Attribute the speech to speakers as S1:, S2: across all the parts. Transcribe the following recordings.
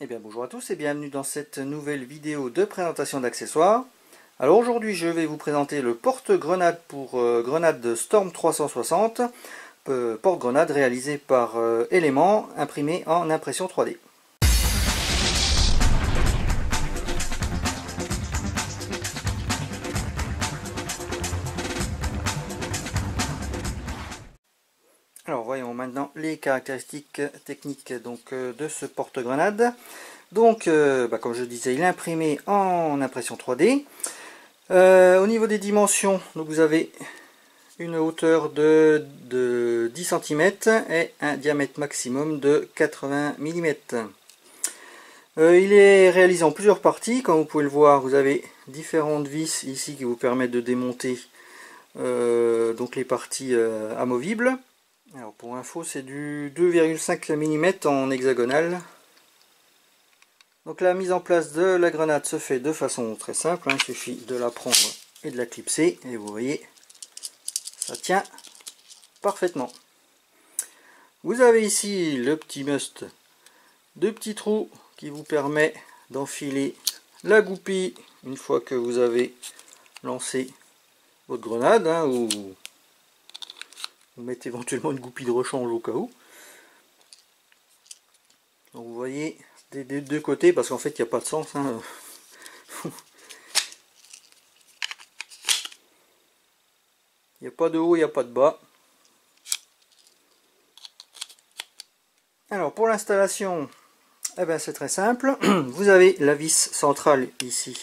S1: Eh bien bonjour à tous et bienvenue dans cette nouvelle vidéo de présentation d'accessoires. Alors aujourd'hui je vais vous présenter le porte-grenade pour grenade Storm 360, porte-grenade réalisé par Element, imprimé en impression 3D. Alors voyons maintenant les caractéristiques techniques de ce porte-grenade. Donc comme je disais, il est imprimé en impression 3D. Au niveau des dimensions, donc vous avez une hauteur de 10 cm et un diamètre maximum de 80 mm. Il est réalisé en plusieurs parties. Comme vous pouvez le voir, vous avez différentes vis ici qui vous permettent de démonter donc les parties amovibles. Alors pour info, c'est du 2,5 mm en hexagonal. Donc la mise en place de la grenade se fait de façon très simple, il suffit de la prendre et de la clipser, et vous voyez, ça tient parfaitement. Vous avez ici le petit must de petits trous qui vous permet d'enfiler la goupille une fois que vous avez lancé votre grenade, ou vous mettez éventuellement une goupille de rechange au cas où. Donc vous voyez des deux côtés, parce qu'en fait il n'y a pas de sens. Il n'y a pas de haut, il n'y a pas de bas. Alors pour l'installation, c'est très simple. Vous avez la vis centrale ici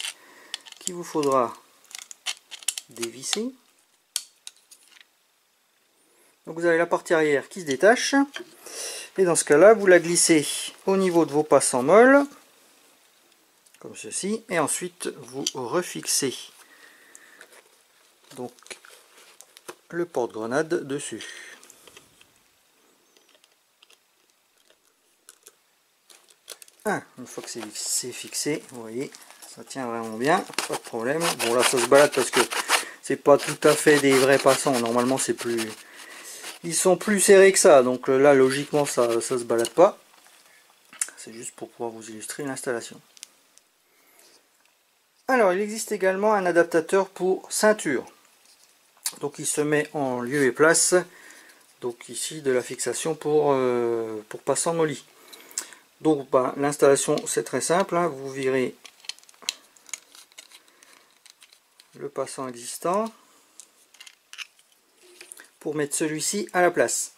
S1: qu'il vous faudra dévisser. Donc vous avez la partie arrière qui se détache. Et dans ce cas-là, vous la glissez au niveau de vos passants molles, comme ceci. Et ensuite, vous refixez donc le porte-grenade dessus. Une fois que c'est fixé, vous voyez, ça tient vraiment bien, pas de problème. Bon là ça se balade parce que c'est pas tout à fait des vrais passants, normalement c'est plus... Ils sont plus serrés que ça, donc là logiquement ça se balade pas. C'est juste pour pouvoir vous illustrer l'installation. Alors il existe également un adaptateur pour ceinture. Donc il se met en lieu et place, donc ici de la fixation pour passant molly. Donc l'installation c'est très simple, vous virez le passant existant pour mettre celui-ci à la place.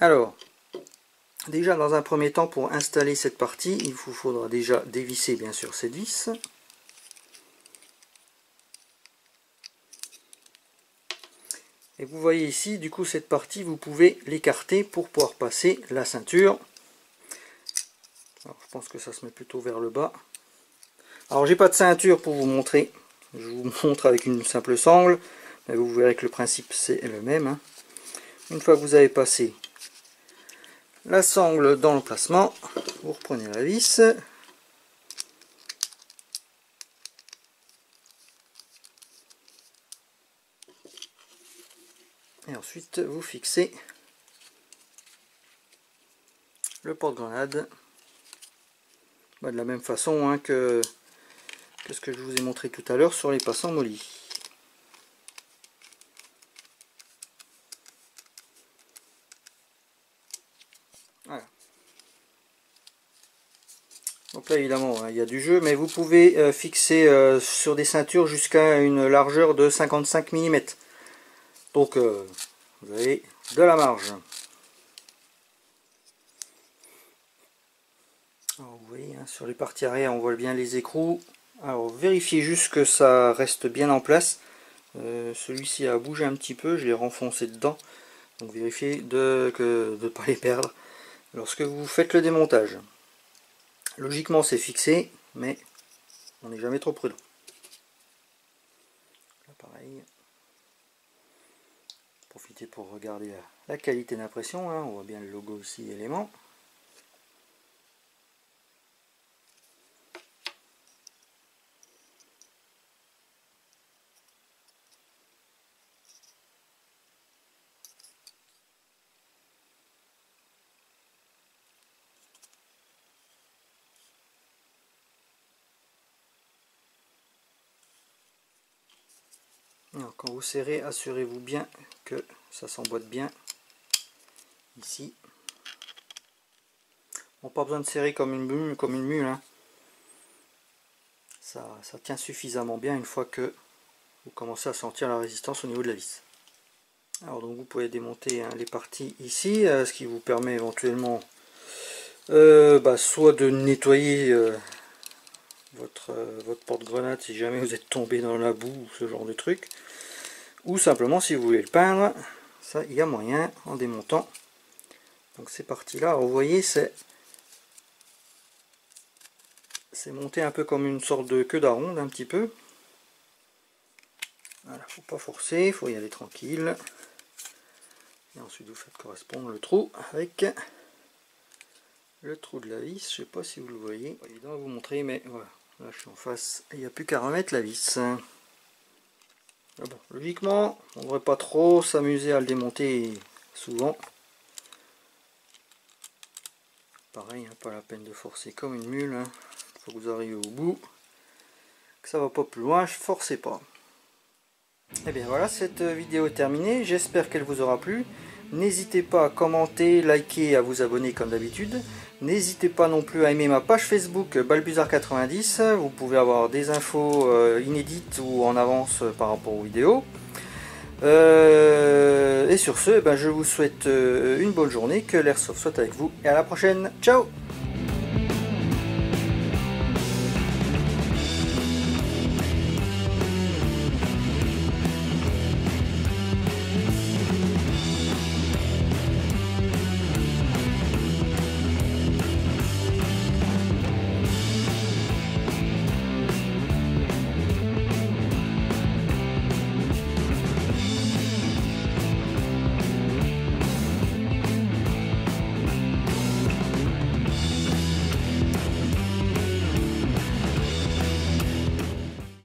S1: Alors déjà dans un premier temps, pour installer cette partie, il vous faudra déjà dévisser bien sûr cette vis. Et vous voyez ici, du coup cette partie vous pouvez l'écarter pour pouvoir passer la ceinture. Alors, je pense que ça se met plutôt vers le bas. Alors j'ai pas de ceinture pour vous montrer, je vous montre avec une simple sangle, mais vous verrez que le principe c'est le même. Une fois que vous avez passé la sangle dans le placement, vous reprenez la vis. Et ensuite vous fixez le porte-grenade de la même façon que ce que je vous ai montré tout à l'heure sur les passants molly. Voilà. Donc là évidemment il y a du jeu, mais vous pouvez fixer sur des ceintures jusqu'à une largeur de 55 mm. Donc vous avez de la marge. Alors, vous voyez, sur les parties arrière on voit bien les écrous. Alors vérifiez juste que ça reste bien en place. Celui-ci a bougé un petit peu, je l'ai renfoncé dedans. Donc vérifiez de ne pas les perdre lorsque vous faites le démontage. Logiquement c'est fixé, mais on n'est jamais trop prudent. Là pareil. Profitez pour regarder la qualité d'impression, on voit bien le logo ici, Element. Alors, quand vous serrez, assurez-vous bien que ça s'emboîte bien ici. Bon, pas besoin de serrer comme une mule, hein. Ça tient suffisamment bien une fois que vous commencez à sentir la résistance au niveau de la vis. Alors donc vous pouvez démonter, hein, les parties ici, ce qui vous permet éventuellement soit de nettoyer votre porte-grenade si jamais vous êtes tombé dans la boue ou ce genre de truc, ou simplement si vous voulez le peindre, ça il y a moyen en démontant. Donc ces parties là, vous voyez, c'est monté un peu comme une sorte de queue d'aronde un petit peu. Voilà, faut pas forcer, faut y aller tranquille. Et ensuite vous faites correspondre le trou avec le trou de la vis. Je sais pas si vous le voyez, pas évident à vous montrer, mais voilà, là je suis en face et il n'y a plus qu'à remettre la vis. Ah bon, logiquement on ne devrait pas trop s'amuser à le démonter souvent. Pareil, hein, pas la peine de forcer comme une mule, hein. Faut que vous arrivez au bout, que ça va pas plus loin, forcez pas. Et bien voilà, cette vidéo est terminée, j'espère qu'elle vous aura plu. N'hésitez pas à commenter, liker, à vous abonner comme d'habitude. N'hésitez pas non plus à aimer ma page Facebook Balbuzard90. Vous pouvez avoir des infos inédites ou en avance par rapport aux vidéos. Et sur ce, je vous souhaite une bonne journée, que l'airsoft soit avec vous et à la prochaine. Ciao!